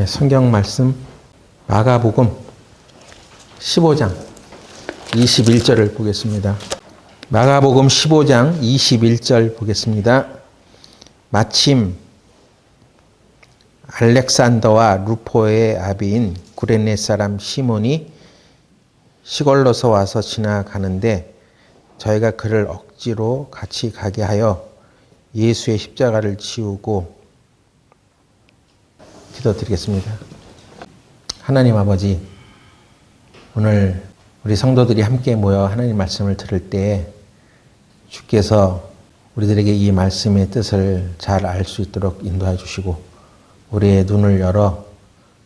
성경 말씀 마가복음 15장 21절을 보겠습니다. 마가복음 15장 21절 보겠습니다. 마침 알렉산더와 루포의 아비인 구레네 사람 시몬이 시골로서 와서 지나가는데 저희가 그를 억지로 같이 가게 하여 예수의 십자가를 지우고 기도드리겠습니다. 하나님 아버지, 오늘 우리 성도들이 함께 모여 하나님 말씀을 들을 때 주께서 우리들에게 이 말씀의 뜻을 잘 알 수 있도록 인도해 주시고 우리의 눈을 열어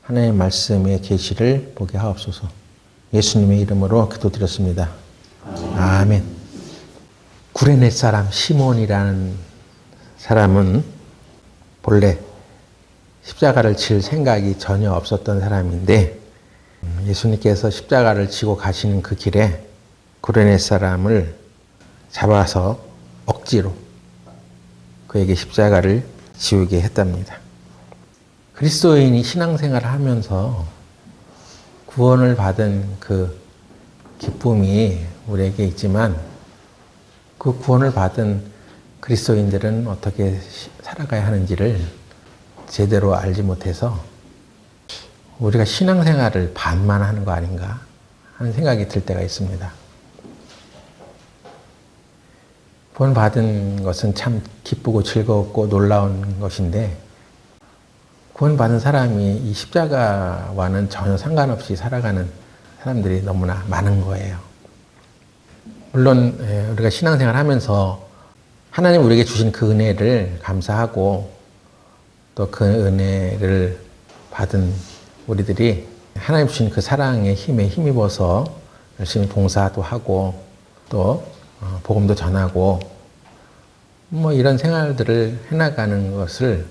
하나님의 말씀의 계시를 보게 하옵소서. 예수님의 이름으로 기도드렸습니다. 아멘. 구레네 사람 시몬이라는 사람은 본래 십자가를 질 생각이 전혀 없었던 사람인데 예수님께서 십자가를 지고 가시는 그 길에 구레네 사람을 잡아서 억지로 그에게 십자가를 지우게 했답니다. 그리스도인이 신앙생활을 하면서 구원을 받은 그 기쁨이 우리에게 있지만 그 구원을 받은 그리스도인들은 어떻게 살아가야 하는지를 제대로 알지 못해서 우리가 신앙생활을 반만 하는 거 아닌가 하는 생각이 들 때가 있습니다. 구원받은 것은 참 기쁘고 즐겁고 놀라운 것인데 구원받은 사람이 이 십자가와는 전혀 상관없이 살아가는 사람들이 너무나 많은 거예요. 물론 우리가 신앙생활 하면서 하나님 우리에게 주신 그 은혜를 감사하고 또 그 은혜를 받은 우리들이 하나님 주신 그 사랑의 힘에 힘입어서 열심히 봉사도 하고 또 복음도 전하고 이런 생활들을 해나가는 것을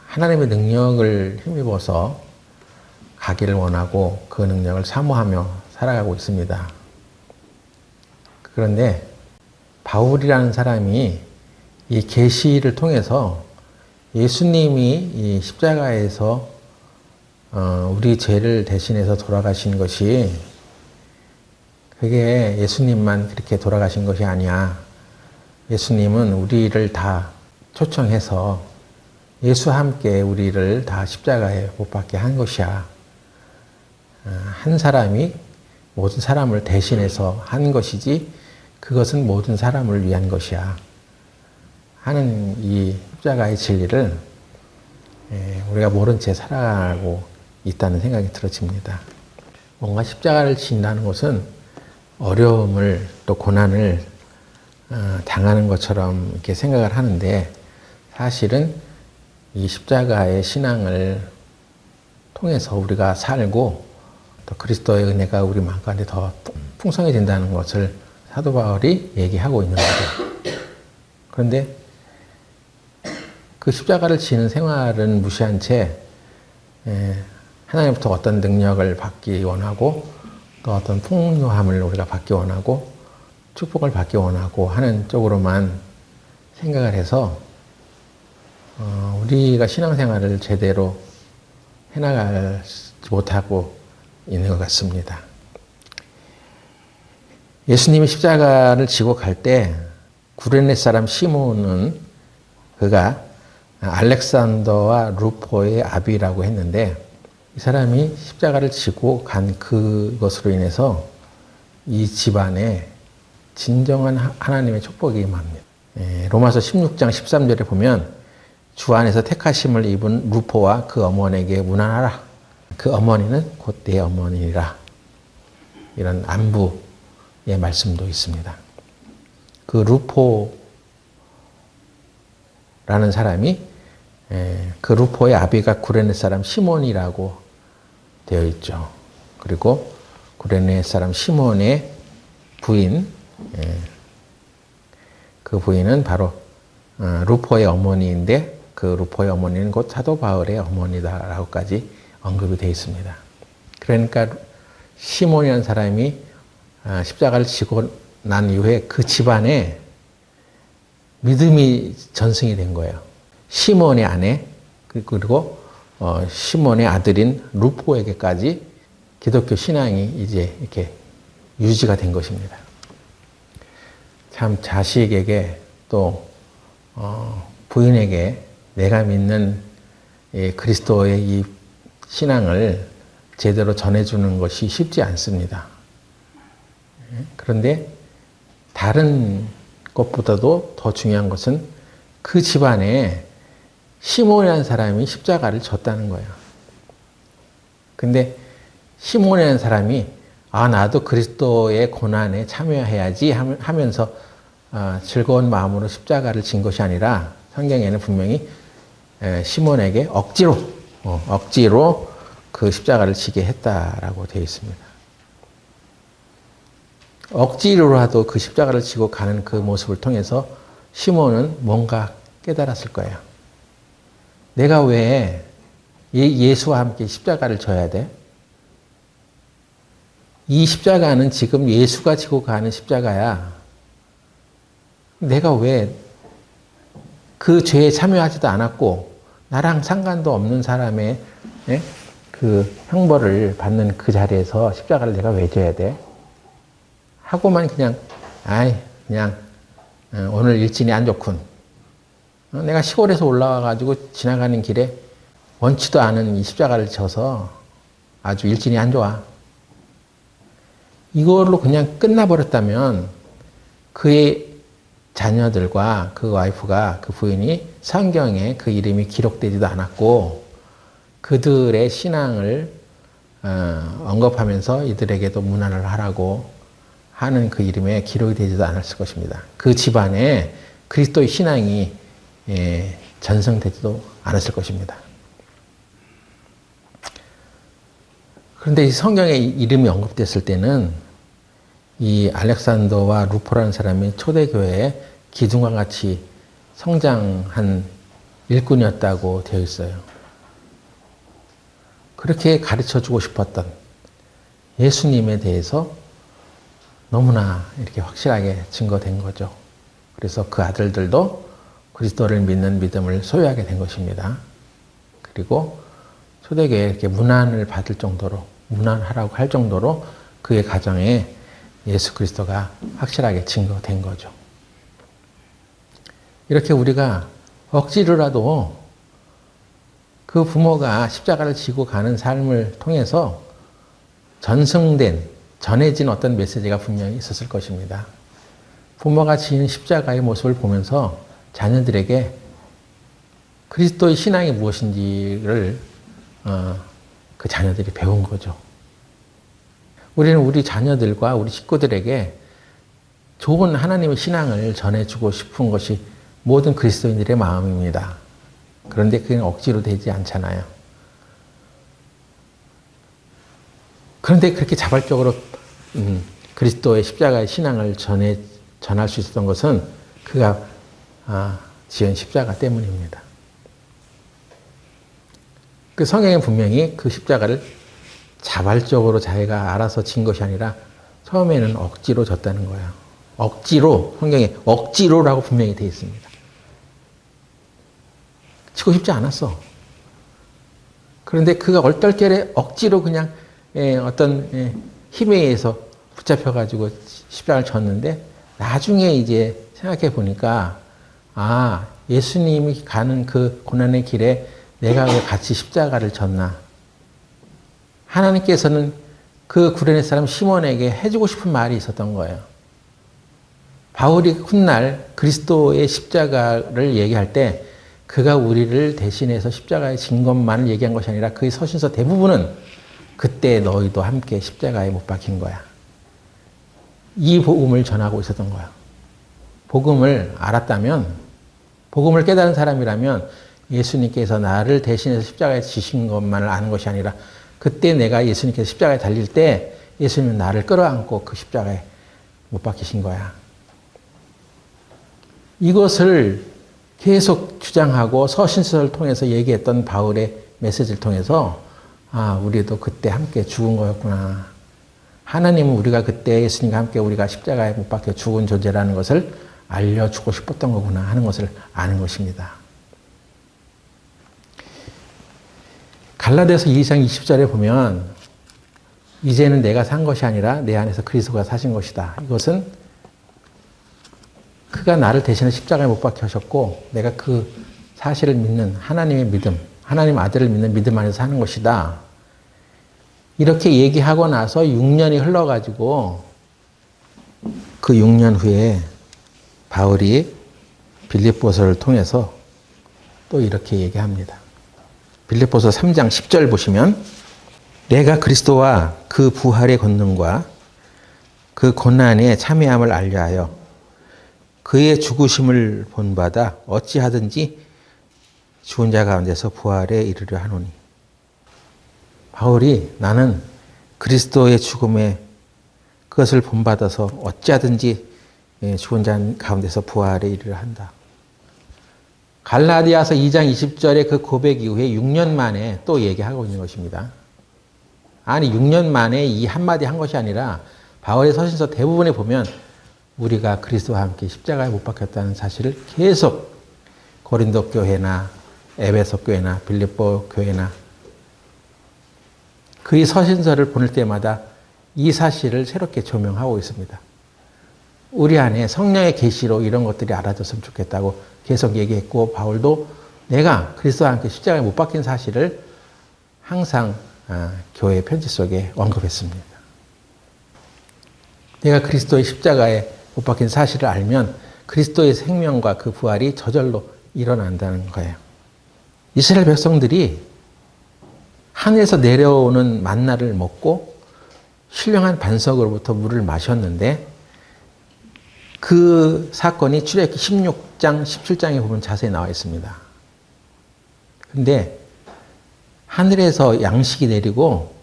하나님의 능력을 힘입어서 가기를 원하고 그 능력을 사모하며 살아가고 있습니다. 그런데 바울이라는 사람이 이 계시를 통해서 예수님이 이 십자가에서 우리 죄를 대신해서 돌아가신 것이 그게 예수님만 그렇게 돌아가신 것이 아니야. 예수님은 우리를 다 초청해서 예수와 함께 우리를 다 십자가에 못 박게 한 것이야. 한 사람이 모든 사람을 대신해서 한 것이지 그것은 모든 사람을 위한 것이야. 하는 이 십자가의 진리를 우리가 모른 채 살아가고 있다는 생각이 들어집니다. 뭔가 십자가를 진다는 것은 어려움을 또 고난을 당하는 것처럼 이렇게 생각을 하는데 사실은 이 십자가의 신앙을 통해서 우리가 살고 또 그리스도의 은혜가 우리 마음 가운데 더 풍성해진다는 것을 사도 바울이 얘기하고 있는 거죠. 그런데 그 십자가를 지는 생활은 무시한 채 하나님부터 어떤 능력을 받기 원하고 또 어떤 풍요함을 우리가 받기 원하고 축복을 받기 원하고 하는 쪽으로만 생각을 해서 우리가 신앙생활을 제대로 해나가지 못하고 있는 것 같습니다. 예수님이 십자가를 지고 갈 때 구레네 사람 시몬은 그가 알렉산더와 루포의 아비라고 했는데 이 사람이 십자가를 지고 간 그것으로 인해서 이 집안에 진정한 하나님의 축복이 임합니다. 로마서 16장 13절에 보면 주 안에서 택하심을 입은 루포와 그 어머니에게 문안하라. 그 어머니는 곧 내 어머니라. 이런 안부의 말씀도 있습니다. 그 루포라는 사람이 그 루포의 아비가 구레네 사람 시몬이라고 되어 있죠. 그리고 구레네 사람 시몬의 부인, 그 부인은 바로 루포의 어머니인데 그 루포의 어머니는 곧 사도 바울의 어머니다라고까지 언급이 되어 있습니다. 그러니까 시몬이라는 사람이 십자가를 지고 난 이후에 그 집안에 믿음이 전승이 된 거예요. 시몬의 아내 그리고 시몬의 아들인 루포에게까지 기독교 신앙이 이제 이렇게 유지가 된 것입니다. 참 자식에게 또 부인에게 내가 믿는 그리스도의 이 신앙을 제대로 전해주는 것이 쉽지 않습니다. 그런데 다른 것보다도 더 중요한 것은 그 집안에 시몬이라는 사람이 십자가를 졌다는 거예요. 근데 시몬이라는 사람이 나도 그리스도의 고난에 참여해야지 하면서 즐거운 마음으로 십자가를 진 것이 아니라 성경에는 분명히 시몬에게 억지로 그 십자가를 지게 했다라고 되어 있습니다. 억지로라도 그 십자가를 지고 가는 그 모습을 통해서 시몬은 뭔가 깨달았을 거예요. 내가 왜 예수와 함께 십자가를 져야 돼? 이 십자가는 지금 예수가 지고 가는 십자가야. 내가 왜 그 죄에 참여하지도 않았고 나랑 상관도 없는 사람의 그 형벌을 받는 그 자리에서 십자가를 내가 왜 져야 돼? 하고만 그냥 오늘 일진이 안 좋군. 내가 시골에서 올라와가지고 지나가는 길에 원치도 않은 이 십자가를 져서 아주 일진이 안 좋아. 이걸로 그냥 끝나버렸다면 그의 자녀들과 그 와이프가, 그 부인이 성경에 그 이름이 기록되지도 않았고 그들의 신앙을 언급하면서 이들에게도 문안을 하라고 하는 그 이름에 기록이 되지도 않았을 것입니다. 그 집안에 그리스도의 신앙이 전승되지도 않았을 것입니다. 그런데 이 성경에 이름이 언급됐을 때는 이 알렉산더와 루포라는 사람이 초대교회에 기둥과 같이 성장한 일꾼이었다고 되어 있어요. 그렇게 가르쳐주고 싶었던 예수님에 대해서 너무나 이렇게 확실하게 증거된 거죠. 그래서 그 아들들도 그리스도를 믿는 믿음을 소유하게 된 것입니다. 그리고 초대교회에 이렇게 문안을 받을 정도로, 문안하라고 할 정도로 그의 가정에 예수 그리스도가 확실하게 증거된 거죠. 이렇게 우리가 억지로라도 그 부모가 십자가를 지고 가는 삶을 통해서 전해진 어떤 메시지가 분명히 있었을 것입니다. 부모가 지은 십자가의 모습을 보면서 자녀들에게 그리스도의 신앙이 무엇인지를 그 자녀들이 배운 거죠. 우리는 우리 자녀들과 우리 식구들에게 좋은 하나님의 신앙을 전해주고 싶은 것이 모든 그리스도인들의 마음입니다. 그런데 그게 억지로 되지 않잖아요. 그런데 그렇게 자발적으로 그리스도의 십자가의 신앙을 전할 수 있었던 것은 그가 지은 십자가 때문입니다. 그 성경에 분명히 그 십자가를 자발적으로 자기가 알아서 진 것이 아니라 처음에는 억지로 졌다는 거예요. 억지로, 성경에 억지로라고 분명히 되어 있습니다. 지고 싶지 않았어. 그런데 그가 얼떨결에 억지로 그냥 어떤 힘에 의해서 붙잡혀가지고 십자가를 졌는데 나중에 이제 생각해 보니까 예수님이 가는 그 고난의 길에 내가 왜 같이 십자가를 졌나. 하나님께서는 그 구레네 사람 시몬에게 해주고 싶은 말이 있었던 거예요. 바울이 훗날 그리스도의 십자가를 얘기할 때 그가 우리를 대신해서 십자가에 진 것만을 얘기한 것이 아니라 그의 서신서 대부분은 그때 너희도 함께 십자가에 못 박힌 거야. 이 복음을 전하고 있었던 거야. 복음을 알았다면, 복음을 깨달은 사람이라면 예수님께서 나를 대신해서 십자가에 지신 것만을 아는 것이 아니라 그때 내가 예수님께서 십자가에 달릴 때 예수님은 나를 끌어안고 그 십자가에 못 박히신 거야. 이것을 계속 주장하고 서신서를 통해서 얘기했던 바울의 메시지를 통해서 우리도 그때 함께 죽은 거였구나. 하나님은 우리가 그때 예수님과 함께 우리가 십자가에 못 박혀 죽은 존재라는 것을 알려주고 싶었던 거구나 하는 것을 아는 것입니다. 갈라디아서 2장 20절에 보면 이제는 내가 산 것이 아니라 내 안에서 그리스도가 사신 것이다. 이것은 그가 나를 대신해 십자가에 못 박혀 하셨고 내가 그 사실을 믿는 하나님의 믿음, 하나님 아들을 믿는 믿음 안에서 사는 것이다. 이렇게 얘기하고 나서 6년이 흘러가지고 그 6년 후에 바울이 빌립보서를 통해서 또 이렇게 얘기합니다. 빌립보서 3장 10절 보시면 내가 그리스도와 그 부활의 권능과 그 고난에 참여함을 알려하여 그의 죽으심을 본받아 어찌하든지 죽은 자 가운데서 부활에 이르려 하노니. 바울이 나는 그리스도의 죽음에 그것을 본받아서 어찌하든지 죽은 자 가운데서 부활에 이르려 한다. 갈라디아서 2장 20절의 그 고백 이후에 6년 만에 또 얘기하고 있는 것입니다. 아니 6년 만에 이 한마디 한 것이 아니라 바울의 서신서 대부분에 보면 우리가 그리스도와 함께 십자가에 못 박혔다는 사실을 계속 고린도 교회나 에베소 교회나 빌립보 교회나 그의 서신서를 보낼 때마다 이 사실을 새롭게 조명하고 있습니다. 우리 안에 성령의 계시로 이런 것들이 알아졌으면 좋겠다고 계속 얘기했고 바울도 내가 그리스도와 함께 십자가에 못 박힌 사실을 항상 교회 편지 속에 언급했습니다. 내가 그리스도의 십자가에 못 박힌 사실을 알면 그리스도의 생명과 그 부활이 저절로 일어난다는 거예요. 이스라엘 백성들이 하늘에서 내려오는 만나를 먹고 신령한 반석으로부터 물을 마셨는데 그 사건이 출애굽기 16장, 17장에 보면 자세히 나와 있습니다. 그런데 하늘에서 양식이 내리고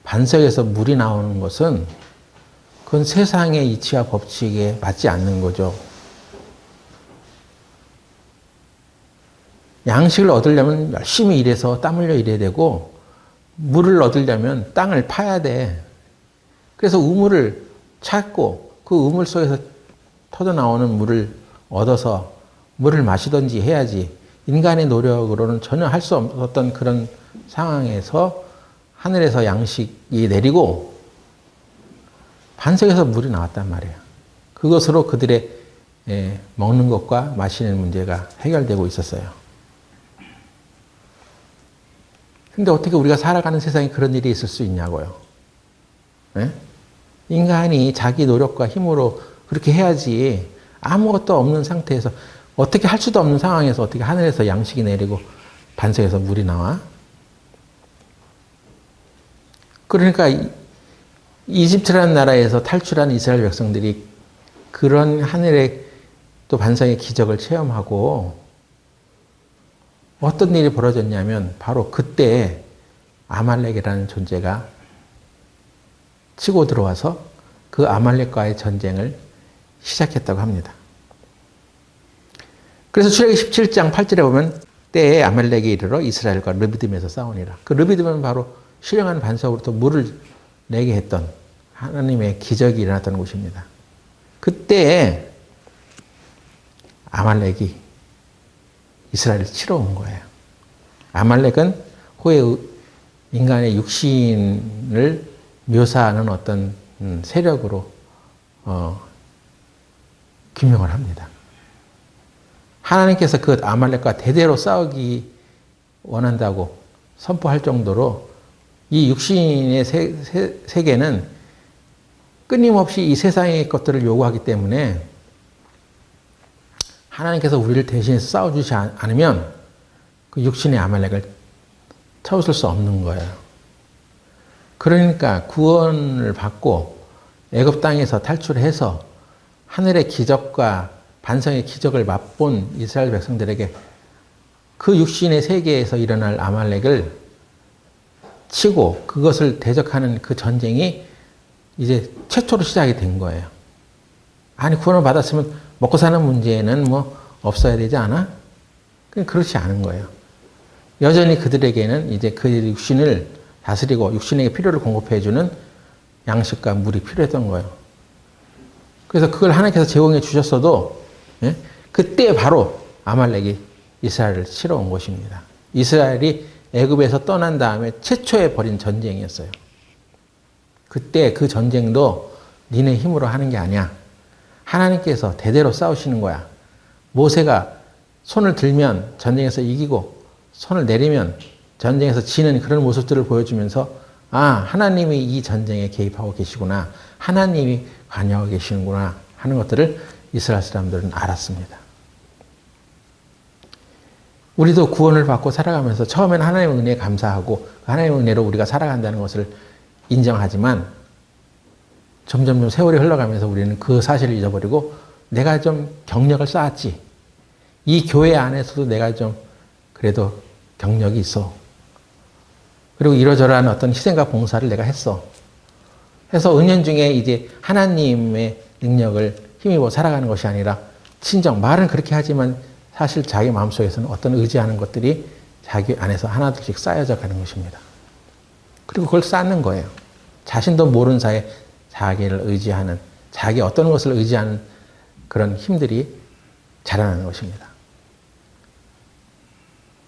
반석에서 물이 나오는 것은 그건 세상의 이치와 법칙에 맞지 않는 거죠. 양식을 얻으려면 열심히 일해서 땀 흘려 일해야 되고 물을 얻으려면 땅을 파야 돼. 그래서 우물을 찾고 그 우물 속에서 터져나오는 물을 얻어서 물을 마시든지 해야지 인간의 노력으로는 전혀 할 수 없었던 그런 상황에서 하늘에서 양식이 내리고 반석에서 물이 나왔단 말이에요. 그것으로 그들의 먹는 것과 마시는 문제가 해결되고 있었어요. 근데 어떻게 우리가 살아가는 세상에 그런 일이 있을 수 있냐고요. 인간이 자기 노력과 힘으로 그렇게 해야지 아무것도 없는 상태에서 어떻게 할 수도 없는 상황에서 어떻게 하늘에서 양식이 내리고 반석에서 물이 나와? 그러니까 이집트라는 나라에서 탈출한 이스라엘 백성들이 그런 하늘의 또 반석의 기적을 체험하고 어떤 일이 벌어졌냐면 바로 그때 아말렉이라는 존재가 치고 들어와서 그 아말렉과의 전쟁을 시작했다고 합니다. 그래서 출애굽기 17장 8절에 보면 때에 아말렉이 이르러 이스라엘과 르비딤에서 싸우니라. 그 르비딤은 바로 신령한 반석으로부터 물을 내게 했던 하나님의 기적이 일어났던 곳입니다. 그때 아말렉이 이스라엘을 치러 온 거예요. 아말렉은 후에 인간의 육신을 묘사하는 어떤 세력으로 규명을 합니다. 하나님께서 그 아말렉과 대대로 싸우기 원한다고 선포할 정도로 이 육신의 세계는 끊임없이 이 세상의 것들을 요구하기 때문에 하나님께서 우리를 대신해서 싸워주지 않으면 그 육신의 아말렉을 쳐웃을 수 없는 거예요. 그러니까 구원을 받고 애굽 땅에서 탈출해서 하늘의 기적과 반성의 기적을 맛본 이스라엘 백성들에게 그 육신의 세계에서 일어날 아말렉을 치고 그것을 대적하는 그 전쟁이 이제 최초로 시작이 된 거예요. 아니 구원을 받았으면 먹고 사는 문제는 뭐 없어야 되지 않아? 그렇지 않은 거예요. 여전히 그들에게는 이제 그 육신을 다스리고 육신에게 필요를 공급해주는 양식과 물이 필요했던 거예요. 그래서 그걸 하나님께서 제공해 주셨어도 그때 바로 아말렉이 이스라엘을 치러 온 것입니다. 이스라엘이 애굽에서 떠난 다음에 최초에 벌인 전쟁이었어요. 그때 그 전쟁도 니네 힘으로 하는 게 아니야. 하나님께서 대대로 싸우시는 거야. 모세가 손을 들면 전쟁에서 이기고 손을 내리면 전쟁에서 지는 그런 모습들을 보여주면서 아, 하나님이 이 전쟁에 개입하고 계시구나. 하나님이 관여하고 계시는구나 하는 것들을 이스라엘 사람들은 알았습니다. 우리도 구원을 받고 살아가면서 처음에는 하나님의 은혜에 감사하고 하나님의 은혜로 우리가 살아간다는 것을 인정하지만 점점 세월이 흘러가면서 우리는 그 사실을 잊어버리고 내가 좀 경력을 쌓았지. 이 교회 안에서도 내가 좀 그래도 경력이 있어. 그리고 이러저러한 어떤 희생과 봉사를 내가 했어. 해서 은연중에 이제 하나님의 능력을 힘입어 살아가는 것이 아니라 친정, 말은 그렇게 하지만 사실 자기 마음속에서는 어떤 의지하는 것들이 자기 안에서 하나둘씩 쌓여져 가는 것입니다. 그리고 그걸 쌓는 거예요. 자신도 모르는 사이에 자기를 의지하는, 자기 어떤 것을 의지하는 그런 힘들이 자라나는 것입니다.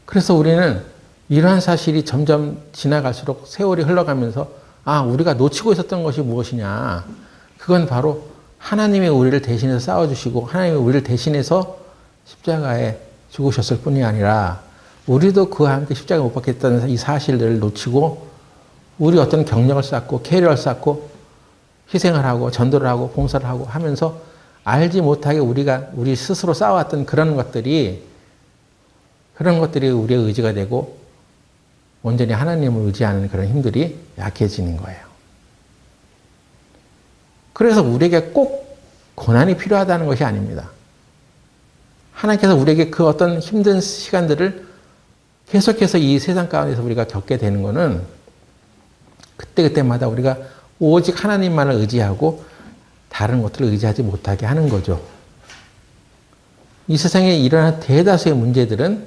그래서 우리는 이러한 사실이 점점 지나갈수록 세월이 흘러가면서 아, 우리가 놓치고 있었던 것이 무엇이냐. 그건 바로 하나님이 우리를 대신해서 싸워주시고 하나님이 우리를 대신해서 십자가에 죽으셨을 뿐이 아니라 우리도 그와 함께 십자가에 못 박혔다는 이 사실들을 놓치고 우리 어떤 경력을 쌓고 캐리어를 쌓고 희생을 하고 전도를 하고 봉사를 하고 하면서 알지 못하게 우리가 우리 스스로 쌓아왔던 그런 것들이 우리의 의지가 되고 온전히 하나님을 의지하는 그런 힘들이 약해지는 거예요. 그래서 우리에게 꼭 고난이 필요하다는 것이 아닙니다. 하나님께서 우리에게 그 어떤 힘든 시간들을 계속해서 이 세상 가운데서 우리가 겪게 되는 것은 그때그때마다 우리가 오직 하나님만을 의지하고 다른 것들을 의지하지 못하게 하는 거죠. 이 세상에 일어나는 대다수의 문제들은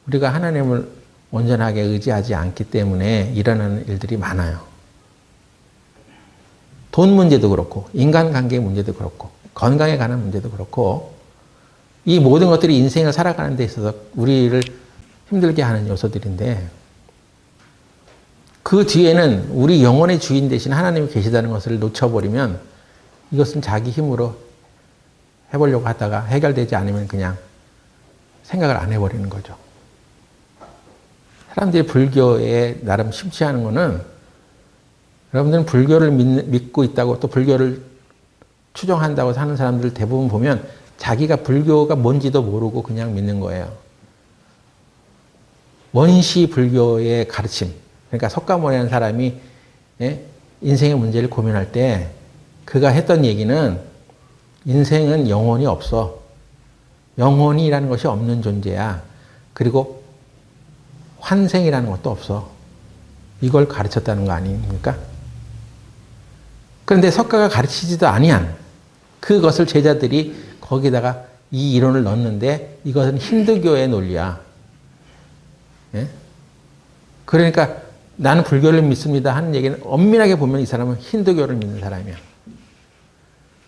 우리가 하나님을 온전하게 의지하지 않기 때문에 일어나는 일들이 많아요. 돈 문제도 그렇고 인간관계 문제도 그렇고 건강에 관한 문제도 그렇고 이 모든 것들이 인생을 살아가는 데 있어서 우리를 힘들게 하는 요소들인데 그 뒤에는 우리 영혼의 주인 대신 하나님이 계시다는 것을 놓쳐버리면 이것은 자기 힘으로 해보려고 하다가 해결되지 않으면 그냥 생각을 안 해버리는 거죠. 사람들이 불교에 나름 심취하는 거는 여러분들은 불교를 믿고 있다고 또 불교를 추종한다고 하는 사람들 대부분 보면 자기가 불교가 뭔지도 모르고 그냥 믿는 거예요. 원시 불교의 가르침, 그러니까 석가모니라는 사람이 인생의 문제를 고민할 때 그가 했던 얘기는 인생은 영혼이 없어. 영혼이라는 것이 없는 존재야. 그리고 환생이라는 것도 없어. 이걸 가르쳤다는 거 아닙니까? 그런데 석가가 가르치지도 아니한 그것을 제자들이 거기다가 이 이론을 넣었는데 이것은 힌두교의 논리야. 예? 그러니까 나는 불교를 믿습니다 하는 얘기는 엄밀하게 보면 이 사람은 힌두교를 믿는 사람이야.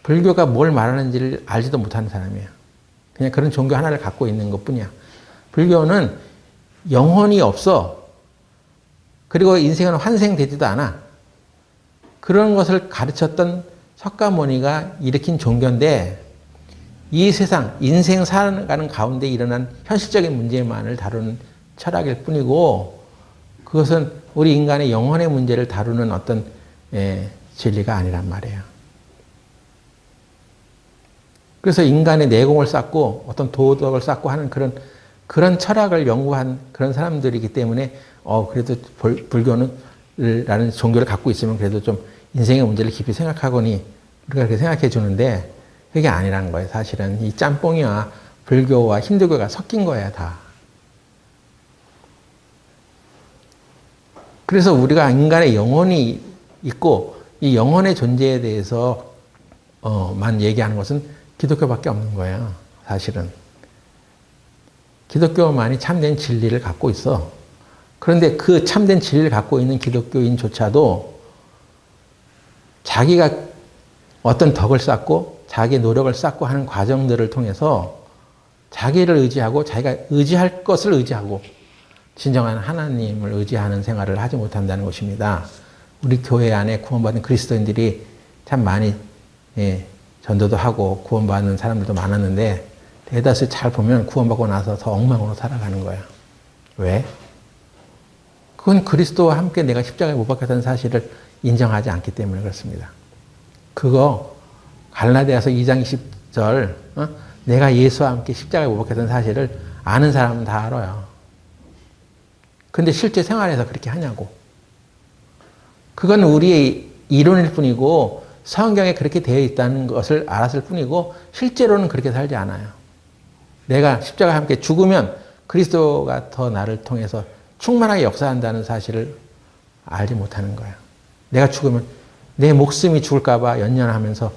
불교가 뭘 말하는지를 알지도 못하는 사람이야. 그냥 그런 종교 하나를 갖고 있는 것뿐이야. 불교는 영혼이 없어. 그리고 인생은 환생되지도 않아. 그런 것을 가르쳤던 석가모니가 일으킨 종교인데 이 세상, 인생 살아가는 가운데 일어난 현실적인 문제만을 다루는 철학일 뿐이고 그것은 우리 인간의 영혼의 문제를 다루는 어떤 진리가 아니란 말이에요. 그래서 인간의 내공을 쌓고 어떤 도덕을 쌓고 하는 그런 철학을 연구한 그런 사람들이기 때문에 그래도 불교는 라는 종교를 갖고 있으면 그래도 좀 인생의 문제를 깊이 생각하거니 우리가 그렇게 생각해 주는데 그게 아니라는 거예요. 사실은 이 짬뽕이와 불교와 힌두교가 섞인 거야 다. 그래서 우리가 인간의 영혼이 있고 이 영혼의 존재에 대해서 만 얘기하는 것은 기독교밖에 없는 거예요. 사실은. 기독교만이 참된 진리를 갖고 있어. 그런데 그 참된 진리를 갖고 있는 기독교인조차도 자기가 어떤 덕을 쌓고 자기의 노력을 쌓고 하는 과정들을 통해서 자기를 의지하고 자기가 의지할 것을 의지하고 진정한 하나님을 의지하는 생활을 하지 못한다는 것입니다. 우리 교회 안에 구원받은 그리스도인들이 참 많이 전도도 하고 구원받는 사람들도 많았는데 대다수 잘 보면 구원받고 나서 더 엉망으로 살아가는 거야. 왜? 그건 그리스도와 함께 내가 십자가에 못 박혔다는 사실을 인정하지 않기 때문에 그렇습니다. 그거 갈라디아서 2장 20절 내가 예수와 함께 십자가에 못 박혔다는 사실을 아는 사람은 다 알아요. 근데 실제 생활에서 그렇게 하냐고. 그건 우리의 이론일 뿐이고 성경에 그렇게 되어 있다는 것을 알았을 뿐이고 실제로는 그렇게 살지 않아요. 내가 십자가와 함께 죽으면 그리스도가 더 나를 통해서 충만하게 역사한다는 사실을 알지 못하는 거예요. 내가 죽으면 내 목숨이 죽을까 봐 연연하면서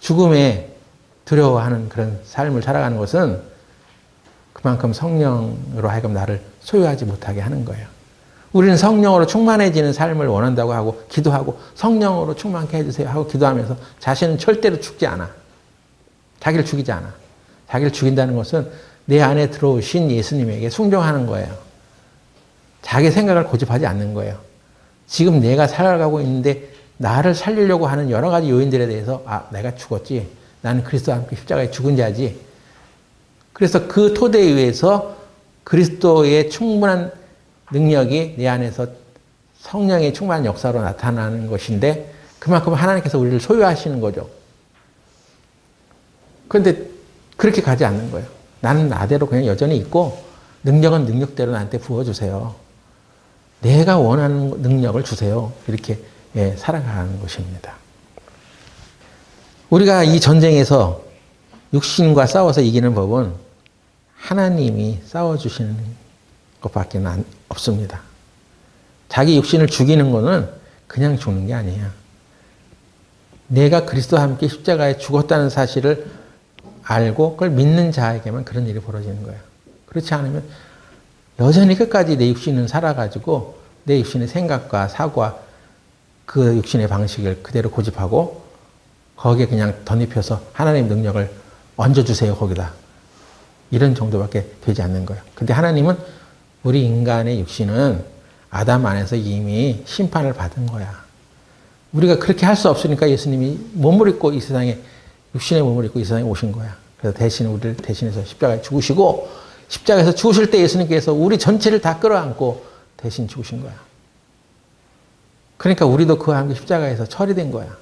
죽음에 두려워하는 그런 삶을 살아가는 것은 그만큼 성령으로 하여금 나를 소유하지 못하게 하는 거예요. 우리는 성령으로 충만해지는 삶을 원한다고 하고 기도하고 성령으로 충만케 해주세요 하고 기도하면서 자신은 절대로 죽지 않아. 자기를 죽이지 않아. 자기를 죽인다는 것은 내 안에 들어오신 예수님에게 순종하는 거예요. 자기 생각을 고집하지 않는 거예요. 지금 내가 살아가고 있는데 나를 살리려고 하는 여러 가지 요인들에 대해서 내가 죽었지. 나는 그리스도와 함께 십자가에 죽은 자지. 그래서 그 토대에 의해서 그리스도의 충분한 능력이 내 안에서 성령의 충만한 역사로 나타나는 것인데 그만큼 하나님께서 우리를 소유하시는 거죠. 그런데 그렇게 가지 않는 거예요. 나는 나대로 그냥 여전히 있고 능력은 능력대로 나한테 부어주세요. 내가 원하는 능력을 주세요. 이렇게 살아가는 것입니다. 우리가 이 전쟁에서 육신과 싸워서 이기는 법은 하나님이 싸워주시는 것밖에 없습니다. 자기 육신을 죽이는 것은 그냥 죽는 게 아니에요. 내가 그리스도와 함께 십자가에 죽었다는 사실을 알고 그걸 믿는 자에게만 그런 일이 벌어지는 거예요. 그렇지 않으면 여전히 끝까지 내 육신은 살아가지고 내 육신의 생각과 사고와 그 육신의 방식을 그대로 고집하고 거기에 그냥 덧입혀서 하나님의 능력을 얹어주세요 거기다. 이런 정도밖에 되지 않는 거예요. 근데 하나님은 우리 인간의 육신은 아담 안에서 이미 심판을 받은 거야. 우리가 그렇게 할 수 없으니까 예수님이 몸을 입고 이 세상에 육신의 몸을 입고 이 세상에 오신 거야. 그래서 대신 우리를 대신해서 십자가에 죽으시고 십자가에서 죽으실 때 예수님께서 우리 전체를 다 끌어안고 대신 죽으신 거야. 그러니까 우리도 그와 함께 십자가에서 처리된 거야.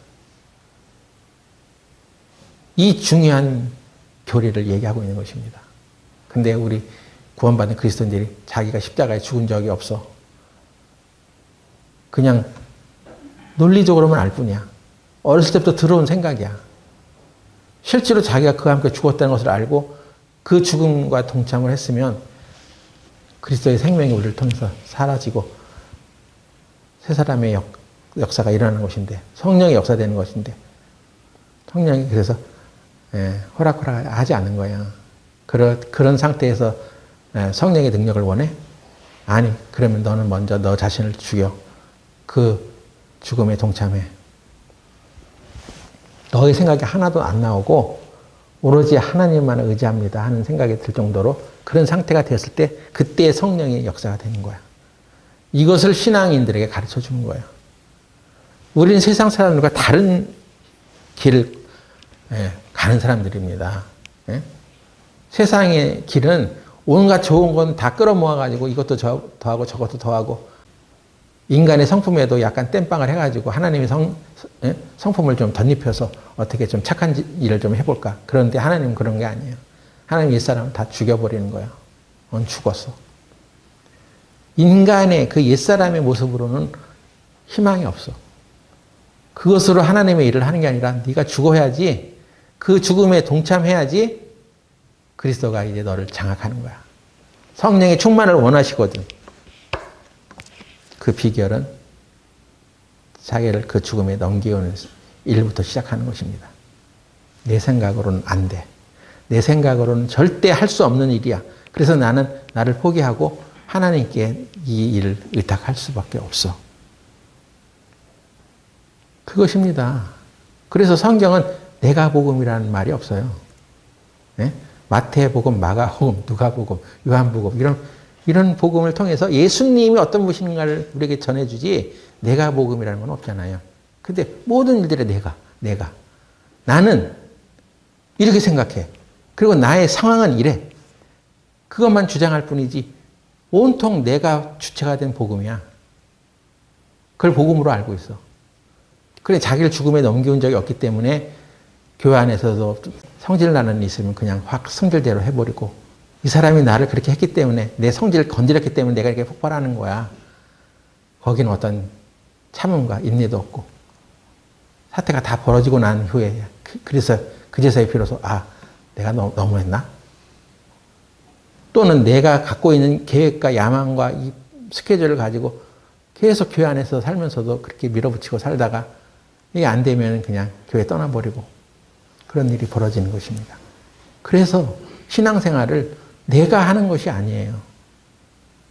이 중요한 교리를 얘기하고 있는 것입니다. 근데 우리 구원받은 그리스도인들이 자기가 십자가에 죽은 적이 없어. 그냥 논리적으로만 알 뿐이야. 어렸을 때부터 들어온 생각이야. 실제로 자기가 그와 함께 죽었다는 것을 알고 그 죽음과 동참을 했으면 그리스도의 생명이 우리를 통해서 사라지고 새 사람의 역사가 일어나는 것인데 성령의 역사되는 것인데 성령이 그래서 호락호락하지 않는 거예요. 그런 상태에서 성령의 능력을 원해? 아니, 그러면 너는 먼저 너 자신을 죽여. 그 죽음에 동참해. 너의 생각이 하나도 안 나오고 오로지 하나님만 의지합니다 하는 생각이 들 정도로 그런 상태가 되었을 때 그때 성령의 역사가 되는 거야. 이것을 신앙인들에게 가르쳐 주는 거예요. 우리는 세상 사람들과 다른 길을 가는 사람들입니다. 세상의 길은 온갖 좋은 건 다 끌어모아가지고 이것도 더하고 저것도 더하고 인간의 성품에도 약간 땜빵을 해가지고 하나님의 성품을 좀 덧입혀서 어떻게 좀 착한 일을 좀 해볼까. 그런데 하나님은 그런 게 아니에요. 하나님 옛사람은 다 죽여버리는 거예요. 넌 죽었어. 인간의 그 옛사람의 모습으로는 희망이 없어. 그것으로 하나님의 일을 하는 게 아니라 네가 죽어야지, 그 죽음에 동참해야지 그리스도가 이제 너를 장악하는 거야. 성령의 충만을 원하시거든. 그 비결은 자기를 그 죽음에 넘기는 일부터 시작하는 것입니다. 내 생각으로는 안 돼. 내 생각으로는 절대 할 수 없는 일이야. 그래서 나는 나를 포기하고 하나님께 이 일을 의탁할 수밖에 없어. 그것입니다. 그래서 성경은 내가 복음이라는 말이 없어요. 네? 마태복음, 마가복음, 누가복음, 요한복음 이런 이런 복음을 통해서 예수님이 어떤 분인가를 우리에게 전해주지 내가 복음이라는 건 없잖아요. 근데 모든 일들에 내가. 나는 이렇게 생각해. 그리고 나의 상황은 이래. 그것만 주장할 뿐이지 온통 내가 주체가 된 복음이야. 그걸 복음으로 알고 있어. 그래 자기를 죽음에 넘겨온 적이 없기 때문에 교회 안에서도 성질나는 일 있으면 그냥 확 성질대로 해버리고 이 사람이 나를 그렇게 했기 때문에 내 성질을 건드렸기 때문에 내가 이렇게 폭발하는 거야. 거기는 어떤 참음과 인내도 없고 사태가 다 벌어지고 난 후에 그래서 그제서야 비로소 내가 너무했나? 또는 내가 갖고 있는 계획과 야망과 이 스케줄을 가지고 계속 교회 안에서 살면서도 그렇게 밀어붙이고 살다가 이게 안 되면 그냥 교회 떠나버리고 그런 일이 벌어지는 것입니다. 그래서 신앙생활을 내가 하는 것이 아니에요.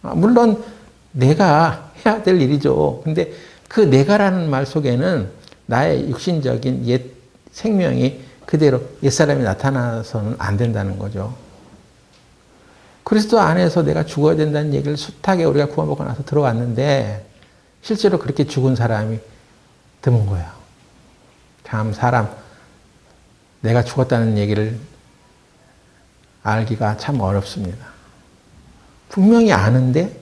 물론 내가 해야 될 일이죠. 근데 그 내가라는 말 속에는 나의 육신적인 옛 생명이 그대로 옛사람이 나타나서는 안 된다는 거죠. 그리스도 안에서 내가 죽어야 된다는 얘기를 숱하게 우리가 구원받고 나서 들어왔는데 실제로 그렇게 죽은 사람이 드문 거예요. 참 사람 내가 죽었다는 얘기를 알기가 참 어렵습니다. 분명히 아는데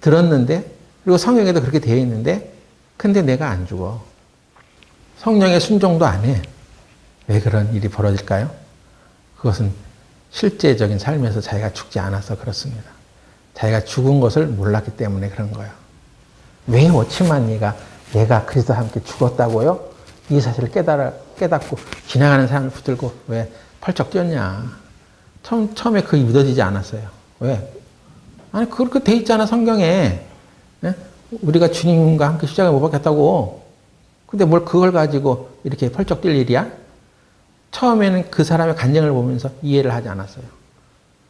들었는데 그리고 성경에도 그렇게 되어 있는데 근데 내가 안 죽어. 성령의 순종도 안 해. 왜 그런 일이 벌어질까요? 그것은 실제적인 삶에서 자기가 죽지 않아서 그렇습니다. 자기가 죽은 것을 몰랐기 때문에 그런 거예요. 왜 오치만니가 내가 그리스도와 함께 죽었다고요? 이 사실을 깨닫고 지나가는 사람을 붙들고 왜 펄쩍 뛰었냐. 처음에 그게 믿어지지 않았어요. 왜? 아니 그렇게 돼 있잖아 성경에. 네? 우리가 주님과 함께 십자가에 못 박혔다고. 근데 뭘 그걸 가지고 이렇게 펄쩍 뛸 일이야? 처음에는 그 사람의 간증을 보면서 이해를 하지 않았어요.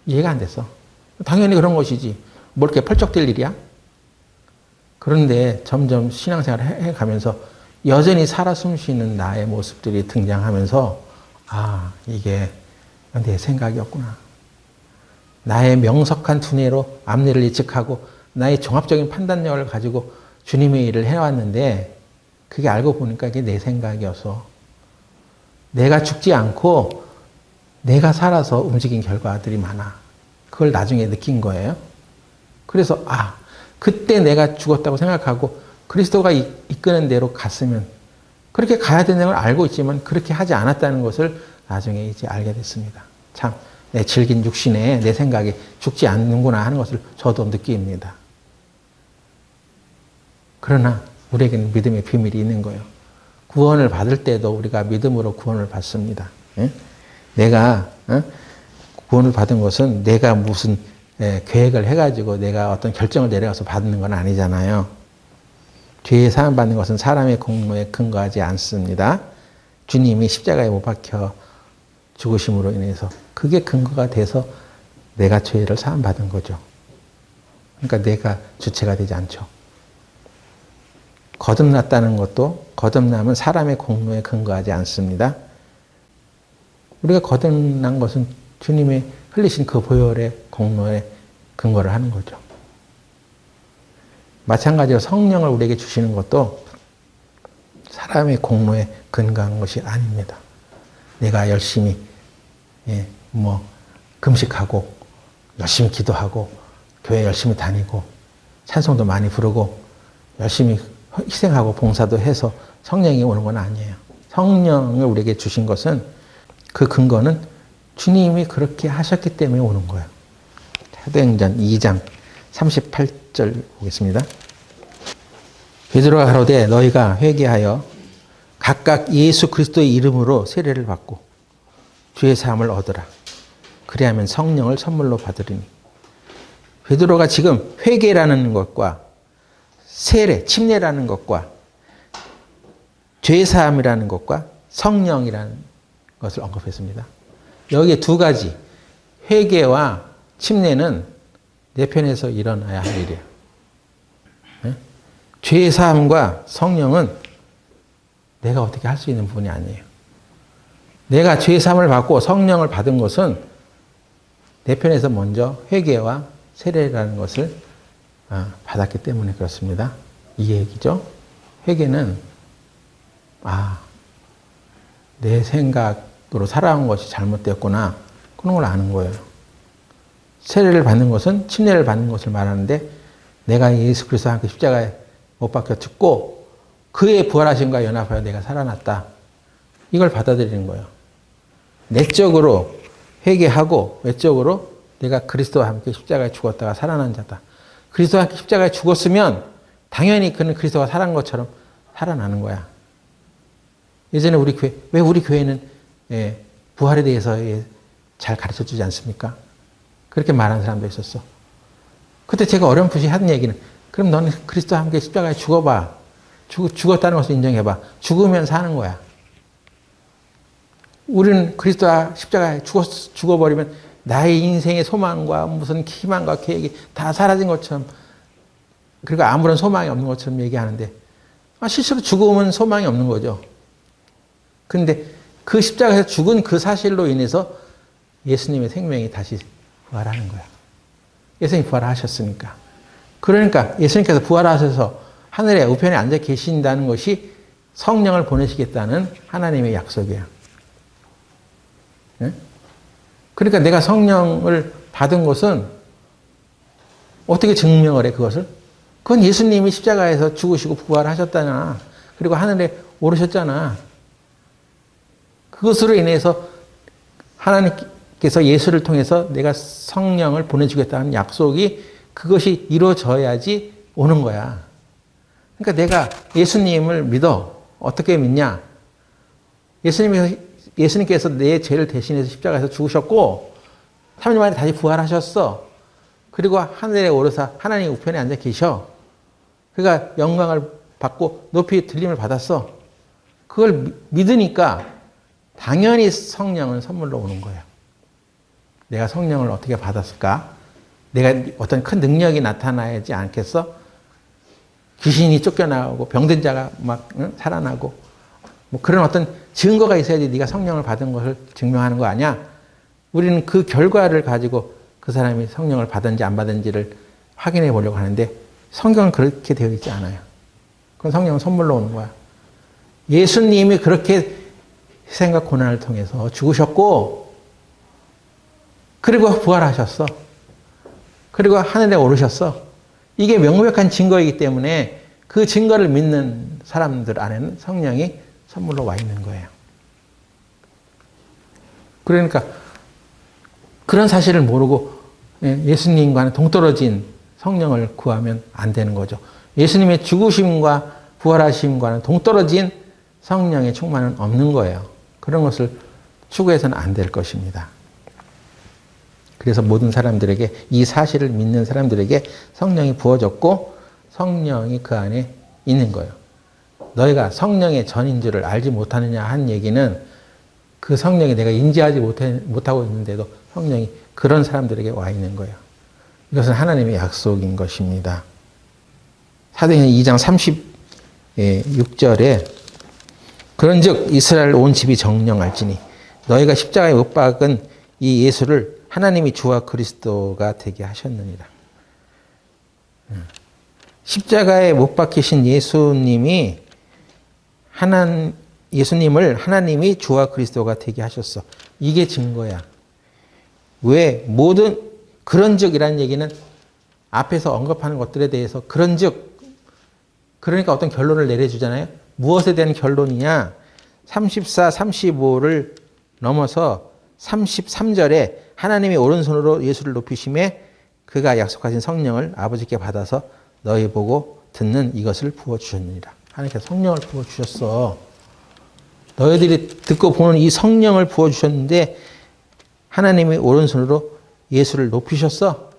이해가 안 됐어. 당연히 그런 것이지. 뭘 이렇게 펄쩍 뛸 일이야? 그런데 점점 신앙생활을 해가면서 여전히 살아 숨쉬는 나의 모습들이 등장하면서 이게 내 생각이었구나. 나의 명석한 두뇌로 앞일을 예측하고 나의 종합적인 판단력을 가지고 주님의 일을 해왔는데 그게 알고 보니까 이게 내 생각이어서 내가 죽지 않고 내가 살아서 움직인 결과들이 많아. 그걸 나중에 느낀 거예요. 그래서 그때 내가 죽었다고 생각하고 그리스도가 이끄는 대로 갔으면 그렇게 가야 되는 걸 알고 있지만 그렇게 하지 않았다는 것을 나중에 이제 알게 됐습니다. 참 내 질긴 육신에 내 생각이 죽지 않는구나 하는 것을 저도 느낍니다. 그러나 우리에게는 믿음의 비밀이 있는 거예요. 구원을 받을 때도 우리가 믿음으로 구원을 받습니다. 내가 구원을 받은 것은 내가 무슨 계획을 해가지고 내가 어떤 결정을 내려가서 받는 건 아니잖아요. 죄에 사함 받는 것은 사람의 공로에 근거하지 않습니다. 주님이 십자가에 못 박혀 죽으심으로 인해서 그게 근거가 돼서 내가 죄를 사함 받은 거죠. 그러니까 내가 주체가 되지 않죠. 거듭났다는 것도 거듭남은 사람의 공로에 근거하지 않습니다. 우리가 거듭난 것은 주님의 흘리신 그 보혈의 공로에 근거를 하는 거죠. 마찬가지로 성령을 우리에게 주시는 것도 사람의 공로에 근거한 것이 아닙니다. 내가 열심히 금식하고 열심히 기도하고 교회 열심히 다니고 찬송도 많이 부르고 열심히 희생하고 봉사도 해서 성령이 오는 건 아니에요. 성령을 우리에게 주신 것은 그 근거는 주님이 그렇게 하셨기 때문에 오는 거예요. 사도행전 2장 38절 보겠습니다. 베드로가 가로되 너희가 회개하여 각각 예수 그리스도의 이름으로 세례를 받고 주의 사함을 얻으라. 그리하면 성령을 선물로 받으리니. 베드로가 지금 회개라는 것과 세례, 침례라는 것과 죄 사함이라는 것과 성령이라는 것을 언급했습니다. 여기에 두 가지 회개와 침례는 내 편에서 일어나야 할 일이에요. 죄 사함과 성령은 내가 어떻게 할 수 있는 부분이 아니에요. 내가 죄 사함을 받고 성령을 받은 것은 내 편에서 먼저 회개와 세례라는 것을 받았기 때문에 그렇습니다. 이 얘기죠. 회개는 내 생각으로 살아온 것이 잘못되었구나. 그런 걸 아는 거예요. 세례를 받는 것은 침례를 받는 것을 말하는데 내가 예수 그리스도와 함께 십자가에 못 박혀 죽고 그의 부활하심과 연합하여 내가 살아났다. 이걸 받아들이는 거예요. 내적으로 회개하고 외적으로 내가 그리스도와 함께 십자가에 죽었다가 살아난 자다. 그리스도와 함께 십자가에 죽었으면 당연히 그는 그리스도가 살아난 것처럼 살아나는 거야. 예전에 왜 우리 교회는 부활에 대해서 잘 가르쳐 주지 않습니까? 그렇게 말하는 사람도 있었어. 그때 제가 어렴풋이 한 얘기는 그럼 너는 그리스도와 함께 십자가에 죽어봐. 죽었다는 것을 인정해봐. 죽으면 사는 거야. 우리는 그리스도와 십자가에 죽어버리면 나의 인생의 소망과 무슨 희망과 계획이 다 사라진 것처럼 그리고 아무런 소망이 없는 것처럼 얘기하는데 실제로 죽으면 소망이 없는 거죠. 그런데 그 십자가에서 죽은 그 사실로 인해서 예수님의 생명이 다시 부활하는 거야. 예수님이 부활하셨으니까. 그러니까 예수님께서 부활하셔서 하늘의 우편에 앉아 계신다는 것이 성령을 보내시겠다는 하나님의 약속이에요. 네? 그러니까 내가 성령을 받은 것은 어떻게 증명을 해, 그것을? 그건 예수님이 십자가에서 죽으시고 부활하셨잖아. 그리고 하늘에 오르셨잖아. 그것으로 인해서 하나님께서 예수를 통해서 내가 성령을 보내주겠다는 약속이 그것이 이루어져야지 오는 거야. 그러니까 내가 예수님을 믿어. 어떻게 믿냐? 예수님께서 내 죄를 대신해서 십자가에서 죽으셨고 3일 만에 다시 부활하셨어. 그리고 하늘에 오르사 하나님 우편에 앉아 계셔. 그러니까 영광을 받고 높이 들림을 받았어. 그걸 믿으니까 당연히 성령은 선물로 오는 거예요. 내가 성령을 어떻게 받았을까? 내가 어떤 큰 능력이 나타나지 않겠어? 귀신이 쫓겨나고 병든 자가 막 살아나고 뭐 그런 어떤 증거가 있어야지 네가 성령을 받은 것을 증명하는 거 아니야? 우리는 그 결과를 가지고 그 사람이 성령을 받은지 안 받은지를 확인해 보려고 하는데 성경은 그렇게 되어 있지 않아요. 그건 성령은 선물로 오는 거야. 예수님이 그렇게 희생과 고난을 통해서 죽으셨고 그리고 부활하셨어. 그리고 하늘에 오르셨어. 이게 명백한 증거이기 때문에 그 증거를 믿는 사람들 안에는 성령이 선물로 와 있는 거예요. 그러니까 그런 사실을 모르고 예수님과는 동떨어진 성령을 구하면 안 되는 거죠. 예수님의 죽으심과 부활하심과는 동떨어진 성령의 충만은 없는 거예요. 그런 것을 추구해서는 안 될 것입니다. 그래서 모든 사람들에게 이 사실을 믿는 사람들에게 성령이 부어졌고 성령이 그 안에 있는 거예요. 너희가 성령의 전인 줄을 알지 못하느냐 한 얘기는 그 성령이 내가 인지하지 못하고 있는데도 성령이 그런 사람들에게 와 있는 거예요. 이것은 하나님의 약속인 것입니다. 사도행전 2장 36절에 그런즉 이스라엘 온 집이 정령할지니 너희가 십자가에 못 박은 이 예수를 하나님이 주와 그리스도가 되게 하셨느니라. 십자가에 못 박히신 예수님을 하나님이 주와 그리스도가 되게 하셨어. 이게 증거야. 왜? 모든 그런즉이라는 얘기는 앞에서 언급하는 것들에 대해서 그런즉 그러니까 어떤 결론을 내려주잖아요. 무엇에 대한 결론이냐? 34, 35를 넘어서 33절에 하나님이 오른손으로 예수를 높이심에 그가 약속하신 성령을 아버지께 받아서 너희 보고 듣는 이것을 부어주셨느니라. 하나님께서 성령을 부어주셨어. 너희들이 듣고 보는 이 성령을 부어주셨는데 하나님이 오른손으로 예수를 높이셨어.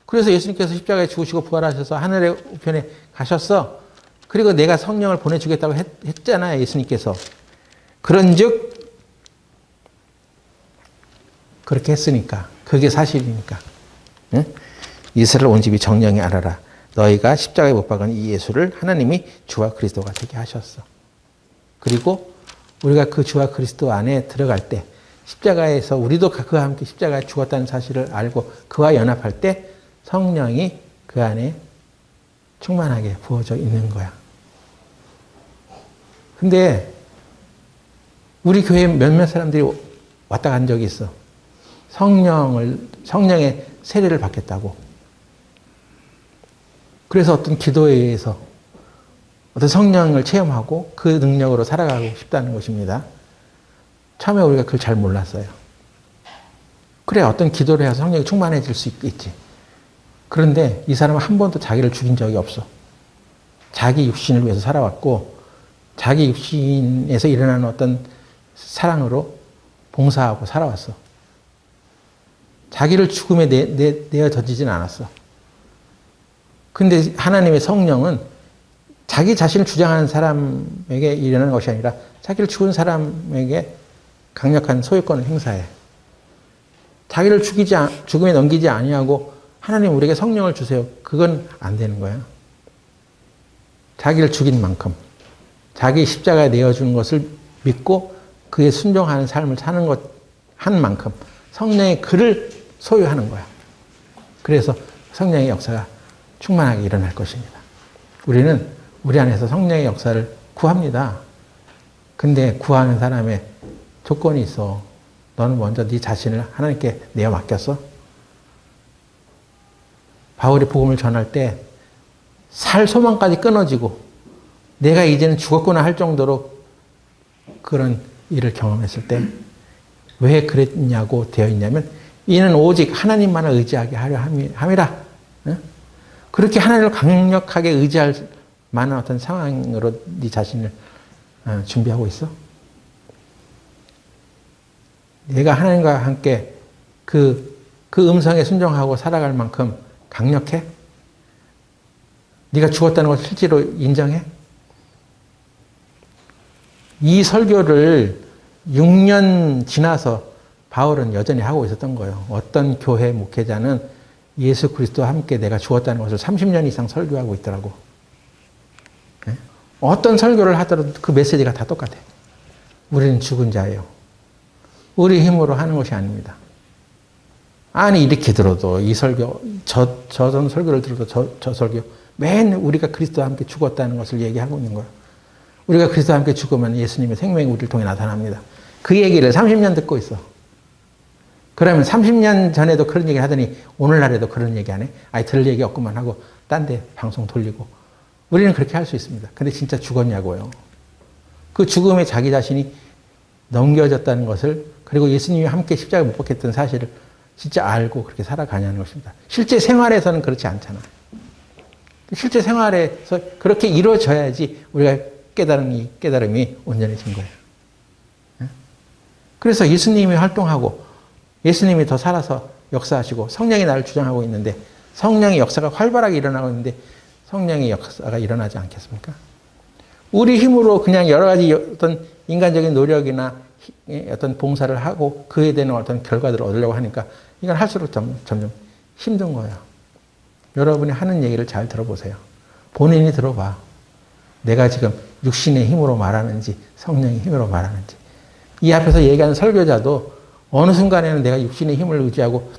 그래서 예수님께서 십자가에 죽으시고 부활하셔서 하늘의 우편에 가셨어. 그리고 내가 성령을 보내주겠다고 했잖아요. 예수님께서. 그런즉 그렇게 했으니까. 그게 사실이니까. 응? 이스라엘 온 집이 정령히 알아라. 너희가 십자가에 못 박은 이 예수를 하나님이 주와 그리스도가 되게 하셨어. 그리고 우리가 그 주와 그리스도 안에 들어갈 때 십자가에서 우리도 그와 함께 십자가에 죽었다는 사실을 알고 그와 연합할 때 성령이 그 안에 충만하게 부어져 있는 거야. 근데 우리 교회 몇몇 사람들이 왔다 간 적이 있어. 성령의 세례를 받겠다고. 그래서 어떤 기도에 의해서 어떤 성령을 체험하고 그 능력으로 살아가고 싶다는 것입니다. 처음에 우리가 그걸 잘 몰랐어요. 그래, 어떤 기도를 해서 성령이 충만해질 수 있겠지. 그런데 이 사람은 한 번도 자기를 죽인 적이 없어. 자기 육신을 위해서 살아왔고, 자기 육신에서 일어나는 어떤 사랑으로 봉사하고 살아왔어. 자기를 죽음에 내어 던지진 않았어. 근데 하나님의 성령은 자기 자신을 주장하는 사람에게 일어나는 것이 아니라 자기를 죽은 사람에게 강력한 소유권을 행사해. 자기를 죽음에 넘기지 아니하고 하나님 우리에게 성령을 주세요. 그건 안 되는 거야. 자기를 죽인 만큼, 자기 십자가에 내어주는 것을 믿고 그에 순종하는 삶을 사는 것 한 만큼 성령의 그를 소유하는 거야. 그래서 성령의 역사가 충만하게 일어날 것입니다. 우리는 우리 안에서 성령의 역사를 구합니다. 근데 구하는 사람의 조건이 있어. 너는 먼저 네 자신을 하나님께 내어 맡겼어? 바울이 복음을 전할 때 살 소망까지 끊어지고 내가 이제는 죽었구나 할 정도로 그런 일을 경험했을 때 왜 그랬냐고 되어 있냐면 이는 오직 하나님만을 의지하게 하려 함이라. 그렇게 하나님을 강력하게 의지할 만한 어떤 상황으로 네 자신을 준비하고 있어? 내가 하나님과 함께 그 음성에 순종하고 살아갈 만큼 강력해? 네가 죽었다는 것을 실제로 인정해? 이 설교를 6년 지나서 바울은 여전히 하고 있었던 거예요. 어떤 교회 목회자는 예수 그리스도와 함께 내가 죽었다는 것을 30년 이상 설교하고 있더라고. 네? 어떤 설교를 하더라도 그 메시지가 다 똑같아. 우리는 죽은 자예요. 우리 힘으로 하는 것이 아닙니다. 아니 이렇게 들어도 이 설교, 저전 설교를 들어도 저 설교 맨 우리가 그리스도와 함께 죽었다는 것을 얘기하고 있는 거예요. 우리가 그리스도와 함께 죽으면 예수님의 생명이 우리를 통해 나타납니다. 그 얘기를 30년 듣고 있어. 그러면 30년 전에도 그런 얘기 하더니 오늘날에도 그런 얘기 안 해? 아니 들을 얘기 없구만 하고 딴 데 방송 돌리고. 우리는 그렇게 할 수 있습니다. 근데 진짜 죽었냐고요. 그 죽음에 자기 자신이 넘겨졌다는 것을 그리고 예수님이 함께 십자가에 못 박혔던 사실을 진짜 알고 그렇게 살아가냐는 것입니다. 실제 생활에서는 그렇지 않잖아. 실제 생활에서 그렇게 이루어져야지 우리가 깨달음이 온전해진 거예요. 그래서 예수님이 활동하고 예수님이 더 살아서 역사하시고 성령이 나를 주장하고 있는데 성령의 역사가 활발하게 일어나고 있는데 성령의 역사가 일어나지 않겠습니까? 우리 힘으로 그냥 여러 가지 어떤 인간적인 노력이나 어떤 봉사를 하고 그에 대한 어떤 결과들을 얻으려고 하니까 이건 할수록 점점 힘든 거예요. 여러분이 하는 얘기를 잘 들어보세요. 본인이 들어봐. 내가 지금 육신의 힘으로 말하는지 성령의 힘으로 말하는지. 이 앞에서 얘기하는 설교자도 어느 순간에는 내가 육신의 힘을 의지하고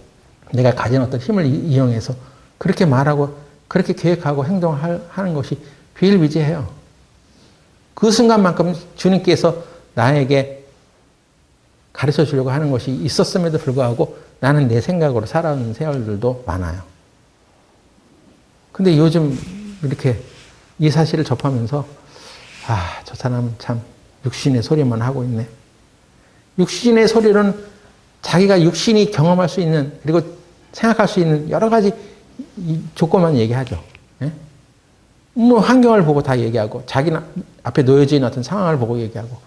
내가 가진 어떤 힘을 이용해서 그렇게 말하고 그렇게 계획하고 행동하는 것이 비일비재해요. 그 순간만큼 주님께서 나에게 가르쳐 주려고 하는 것이 있었음에도 불구하고 나는 내 생각으로 살아오는 세월들도 많아요. 근데 요즘 이렇게 이 사실을 접하면서 저 사람 참 육신의 소리만 하고 있네. 육신의 소리는 자기가 육신이 경험할 수 있는 그리고 생각할 수 있는 여러 가지 조건만 얘기하죠. 예? 뭐 환경을 보고 다 얘기하고 자기 앞에 놓여져 있는 어떤 상황을 보고 얘기하고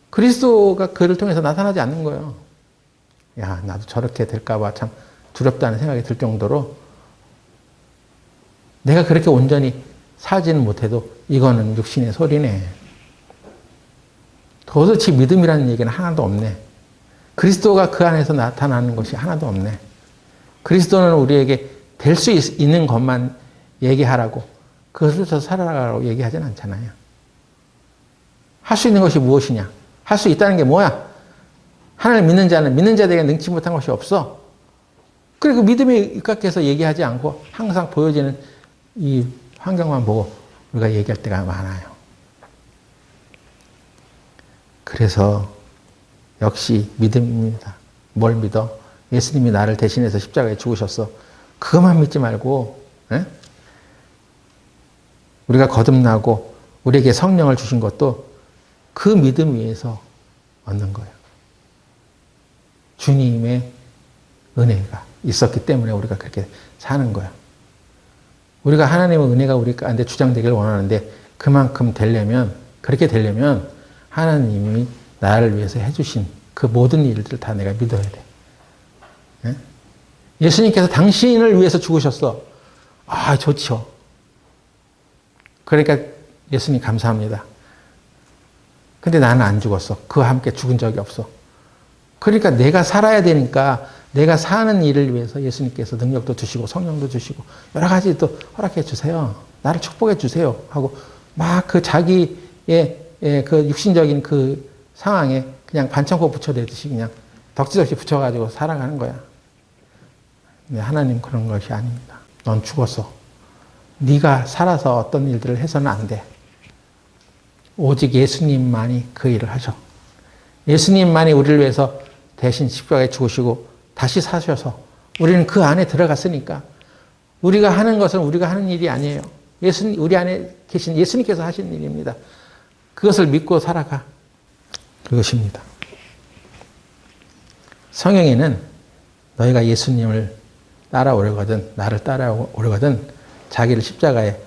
그리스도가 그를 통해서 나타나지 않는 거예요. 야, 나도 저렇게 될까 봐 참 두렵다는 생각이 들 정도로 내가 그렇게 온전히 살지는 못해도 이거는 육신의 소리네. 도대체 믿음이라는 얘기는 하나도 없네. 그리스도가 그 안에서 나타나는 것이 하나도 없네. 그리스도는 우리에게 될 수 있는 것만 얘기하라고 그것을 살아가라고 얘기하진 않잖아요. 할 수 있는 것이 무엇이냐? 할 수 있다는 게 뭐야? 하나님을 믿는 자는 믿는 자들에게 능치 못한 것이 없어. 그리고 믿음에 입각해서 얘기하지 않고 항상 보여지는 이 환경만 보고 우리가 얘기할 때가 많아요. 그래서 역시 믿음입니다. 뭘 믿어? 예수님이 나를 대신해서 십자가에 죽으셨어. 그것만 믿지 말고, 에? 우리가 거듭나고 우리에게 성령을 주신 것도 그 믿음 위에서 얻는 거예요. 주님의 은혜가 있었기 때문에 우리가 그렇게 사는 거야. 우리가 하나님의 은혜가 우리 가운데 주장되기를 원하는데 그만큼 되려면, 그렇게 되려면 하나님이 나를 위해서 해주신 그 모든 일들을 다 내가 믿어야 돼. 예? 예수님께서 당신을 위해서 죽으셨어. 아, 좋죠. 그러니까 예수님 감사합니다. 근데 나는 안 죽었어. 그와 함께 죽은 적이 없어. 그러니까 내가 살아야 되니까 내가 사는 일을 위해서 예수님께서 능력도 주시고 성령도 주시고 여러 가지 또 허락해 주세요. 나를 축복해 주세요. 하고 막 그 자기의 그 육신적인 그 상황에 그냥 반창고 붙여대듯이 그냥 덕지덕지 붙여가지고 살아가는 거야. 근데 하나님 그런 것이 아닙니다. 넌 죽었어. 네가 살아서 어떤 일들을 해서는 안 돼. 오직 예수님만이 그 일을 하셔. 예수님만이 우리를 위해서 대신 십자가에 죽으시고 다시 사셔서 우리는 그 안에 들어갔으니까 우리가 하는 것은 우리가 하는 일이 아니에요. 예수님, 우리 안에 계신 예수님께서 하신 일입니다. 그것을 믿고 살아가. 그것입니다. 성경에는 너희가 예수님을 따라오려거든, 나를 따라오려거든 자기를 십자가에,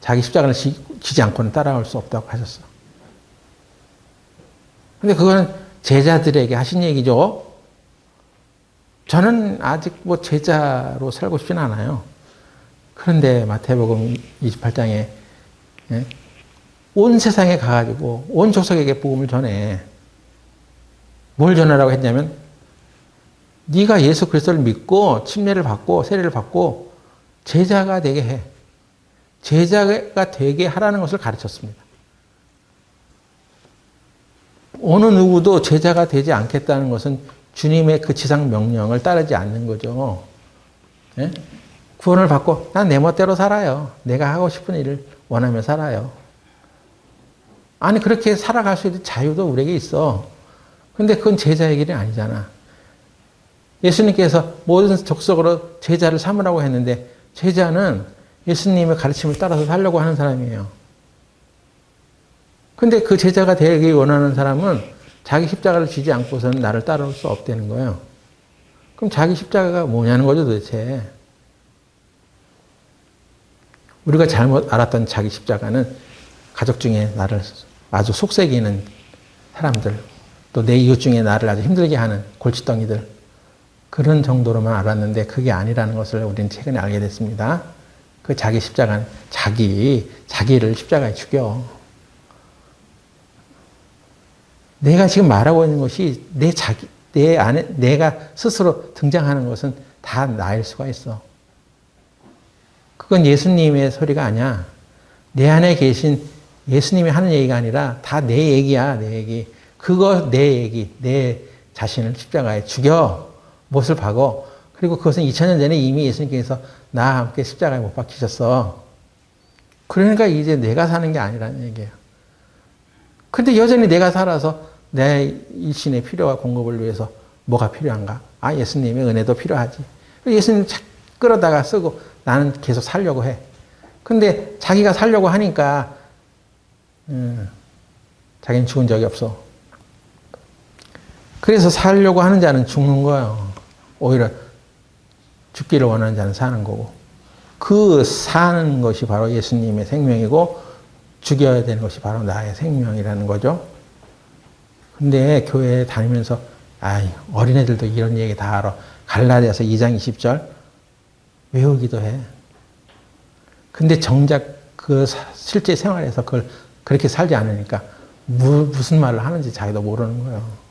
자기 십자가를 지지 않고는 따라올 수 없다고 하셨어. 근데 그거는 제자들에게 하신 얘기죠. 저는 아직 뭐 제자로 살고 싶진 않아요. 그런데 마태복음 28장에 온 세상에 가가지고 온 족속에게 복음을 전해. 뭘 전하라고 했냐면 네가 예수 그리스도를 믿고 침례를 받고 세례를 받고 제자가 되게 해. 제자가 되게 하라는 것을 가르쳤습니다. 어느 누구도 제자가 되지 않겠다는 것은 주님의 그 지상 명령을 따르지 않는 거죠. 예? 구원을 받고 난 내 멋대로 살아요. 내가 하고 싶은 일을 원하며 살아요. 아니 그렇게 살아갈 수 있는 자유도 우리에게 있어. 근데 그건 제자의 길이 아니잖아. 예수님께서 모든 족속으로 제자를 삼으라고 했는데 제자는 예수님의 가르침을 따라서 살려고 하는 사람이에요. 근데 그 제자가 되기 원하는 사람은 자기 십자가를 지지 않고서는 나를 따라올 수 없다는 거예요. 그럼 자기 십자가가 뭐냐는 거죠 도대체. 우리가 잘못 알았던 자기 십자가는 가족 중에 나를 아주 속삭이는 사람들, 또 내 이웃 중에 나를 아주 힘들게 하는 골칫덩이들, 그런 정도로만 알았는데 그게 아니라는 것을 우리는 최근에 알게 됐습니다. 그 자기 십자가는 자기를 십자가에 죽여. 내가 지금 말하고 있는 것이 내 안에, 내가 스스로 등장하는 것은 다 나일 수가 있어. 그건 예수님의 소리가 아니야. 내 안에 계신 예수님이 하는 얘기가 아니라 다 내 얘기야, 내 얘기. 그거 내 얘기, 내 자신을 십자가에 죽여. 못을 박어. 그리고 그것은 2000년 전에 이미 예수님께서 나와 함께 십자가에 못 박히셨어. 그러니까 이제 내가 사는 게 아니라는 얘기예요. 근데 여전히 내가 살아서 내 일신의 필요와 공급을 위해서 뭐가 필요한가? 아, 예수님의 은혜도 필요하지. 예수님 끌어다가 쓰고 나는 계속 살려고 해. 근데 자기가 살려고 하니까 자기는 죽은 적이 없어. 그래서 살려고 하는 자는 죽는 거예요. 오히려 죽기를 원하는 자는 사는 거고. 그 사는 것이 바로 예수님의 생명이고 죽여야 되는 것이 바로 나의 생명이라는 거죠. 근데 교회에 다니면서 어린애들도 이런 얘기 다 알아. 갈라디아서 2장 20절 외우기도 해. 근데 정작 그 실제 생활에서 그걸 그렇게 살지 않으니까 무슨 말을 하는지 자기도 모르는 거예요.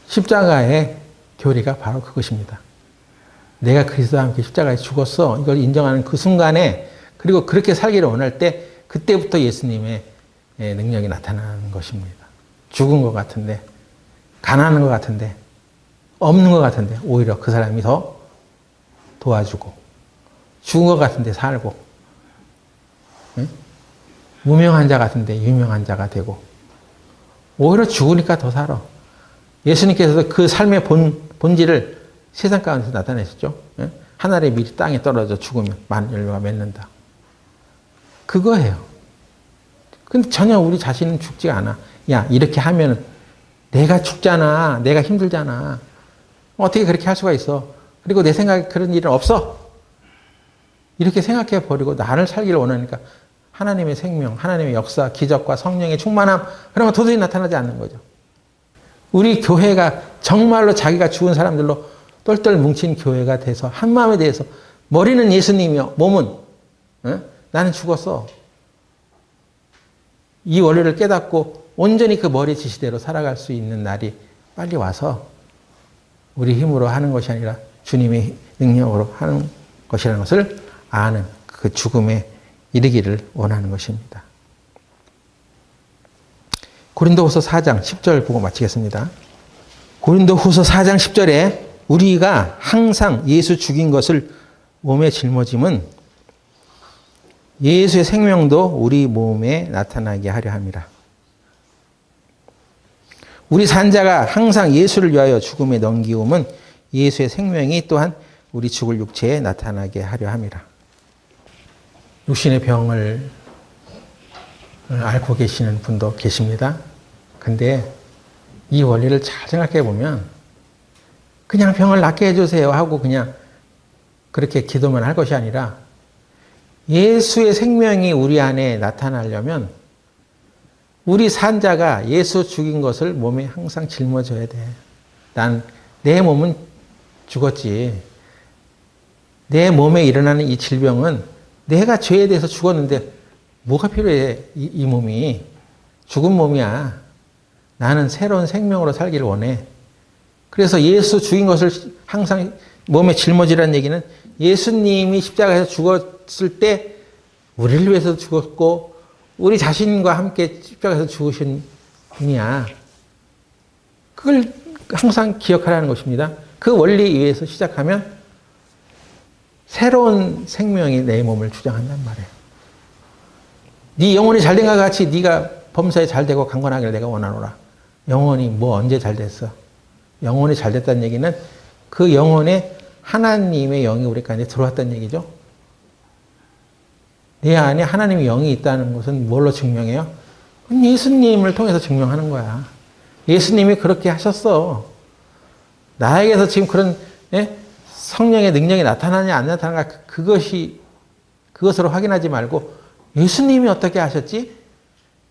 십자가의 교리가 바로 그것입니다. 내가 그리스도와 함께 십자가에 죽었어. 이걸 인정하는 그 순간에, 그리고 그렇게 살기를 원할 때 그때부터 예수님의 능력이 나타나는 것입니다. 죽은 것 같은데 가난한 것 같은데, 없는 것 같은데 오히려 그 사람이 더 도와주고, 죽은 것 같은데 살고, 응? 무명한 자 같은데 유명한 자가 되고, 오히려 죽으니까 더 살아. 예수님께서도 그 삶의 본질을 세상 가운데서 나타내셨죠. 응? 하늘의 밀이 땅에 떨어져 죽으면 많은 열매가 맺는다. 그거예요. 근데 전혀 우리 자신은 죽지가 않아. 야, 이렇게 하면 내가 죽잖아. 내가 힘들잖아. 어떻게 그렇게 할 수가 있어? 그리고 내 생각에 그런 일은 없어. 이렇게 생각해 버리고 나를 살기를 원하니까 하나님의 생명, 하나님의 역사, 기적과 성령의 충만함, 그런 건 도저히 나타나지 않는 거죠. 우리 교회가 정말로 자기가 죽은 사람들로 똘똘 뭉친 교회가 돼서 한마음에 대해서 머리는 예수님이요, 몸은 나는 죽었어. 이 원리를 깨닫고 온전히 그 머리 지시대로 살아갈 수 있는 날이 빨리 와서 우리 힘으로 하는 것이 아니라 주님의 능력으로 하는 것이라는 것을 아는 그 죽음에 이르기를 원하는 것입니다. 고린도후서 4장 10절 보고 마치겠습니다. 고린도후서 4장 10절에 우리가 항상 예수 죽인 것을 몸에 짊어짐은 예수의 생명도 우리 몸에 나타나게 하려 함이라. 우리 산자가 항상 예수를 위하여 죽음에 넘기움은 예수의 생명이 또한 우리 죽을 육체에 나타나게 하려 함이라. 육신의 병을 앓고 계시는 분도 계십니다. 근데 이 원리를 잘 생각해 보면 그냥 병을 낫게 해주세요 하고 그냥 그렇게 기도만 할 것이 아니라 예수의 생명이 우리 안에 나타나려면 우리 산자가 예수 죽인 것을 몸에 항상 짊어져야 돼. 내 몸은 죽었지. 내 몸에 일어나는 이 질병은 내가 죄에 대해서 죽었는데 뭐가 필요해, 이 몸이. 죽은 몸이야. 나는 새로운 생명으로 살기를 원해. 그래서 예수 죽인 것을 항상 몸에 짊어지라는 얘기는 예수님이 십자가에서 죽었을 때 우리를 위해서 죽었고 우리 자신과 함께 십자가에서 죽으신 분이야. 그걸 항상 기억하라는 것입니다. 그 원리에 의해서 시작하면 새로운 생명이 내 몸을 주장한단 말이에요. 네 영혼이 잘된 것 같이 네가 범사에 잘되고 강건하기를 내가 원하노라. 영혼이 뭐 언제 잘됐어? 영혼이 잘됐다는 얘기는 그 영혼에 하나님의 영이 우리 가운데 들어왔다는 얘기죠. 내 안에 하나님의 영이 있다는 것은 뭘로 증명해요? 예수님을 통해서 증명하는 거야. 예수님이 그렇게 하셨어. 나에게서 지금 그런 성령의 능력이 나타나냐 안 나타나냐 그것으로 확인하지 말고 예수님이 어떻게 하셨지?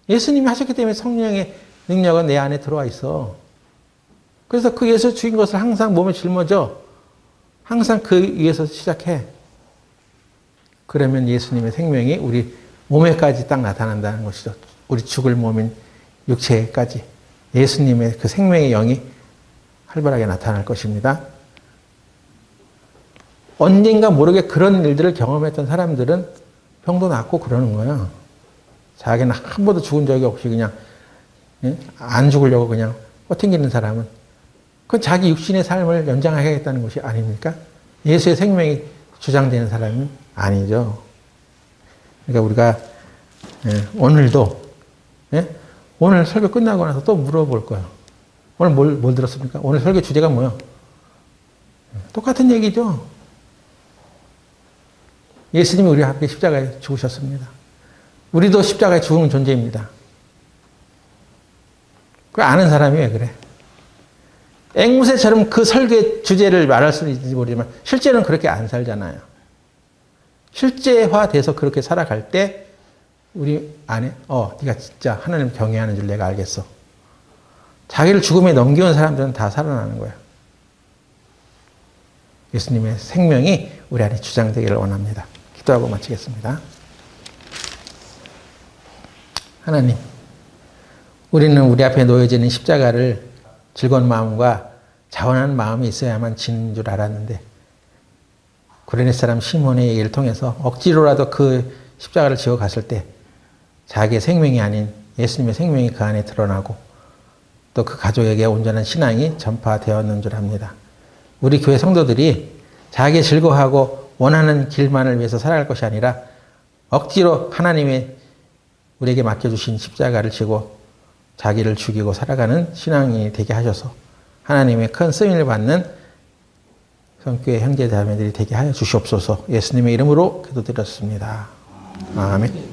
예수님이 하셨기 때문에 성령의 능력은 내 안에 들어와 있어. 그래서 그 예수 죽인 것을 항상 몸에 짊어져. 항상 그 위에서 시작해. 그러면 예수님의 생명이 우리 몸에까지 딱 나타난다는 것이죠. 우리 죽을 몸인 육체까지 예수님의 그 생명의 영이 활발하게 나타날 것입니다. 언젠가 모르게 그런 일들을 경험했던 사람들은 병도 낫고 그러는 거예요. 자기는 한 번도 죽은 적이 없이 그냥 안 죽으려고 그냥 버팅기는 사람은 그건 자기 육신의 삶을 연장하겠다는 것이 아닙니까? 예수의 생명이 주장되는 사람은 아니죠. 그러니까 우리가 오늘도 오늘 설교 끝나고 나서 또 물어볼 거예요. 오늘 뭘 들었습니까? 오늘 설교 주제가 뭐예요? 똑같은 얘기죠. 예수님이 우리와 함께 십자가에 죽으셨습니다. 우리도 십자가에 죽은 존재입니다. 그걸 아는 사람이 왜 그래? 앵무새처럼 그 설교의 주제를 말할 수는 있을지 모르지만 실제는 그렇게 안 살잖아요. 실제화돼서 그렇게 살아갈 때 우리 안에 네가 진짜 하나님 경외하는 줄 내가 알겠어. 자기를 죽음에 넘겨온 사람들은 다 살아나는 거예요. 예수님의 생명이 우리 안에 주장되기를 원합니다. 기도하고 마치겠습니다. 하나님, 우리는 우리 앞에 놓여지는 십자가를 즐거운 마음과 자원하는 마음이 있어야만 지는 줄 알았는데 구레네 사람 시몬의 얘기를 통해서 억지로라도 그 십자가를 지어 갔을 때 자기의 생명이 아닌 예수님의 생명이 그 안에 드러나고 또 그 가족에게 온전한 신앙이 전파되었는 줄 압니다. 우리 교회 성도들이 자기 즐거워하고 원하는 길만을 위해서 살아갈 것이 아니라 억지로 하나님이 우리에게 맡겨주신 십자가를 지고 자기를 죽이고 살아가는 신앙이 되게 하셔서 하나님의 큰 쓰임을 받는 성교회 형제 자매들이 되게 하여 주시옵소서. 예수님의 이름으로 기도드렸습니다. 아멘.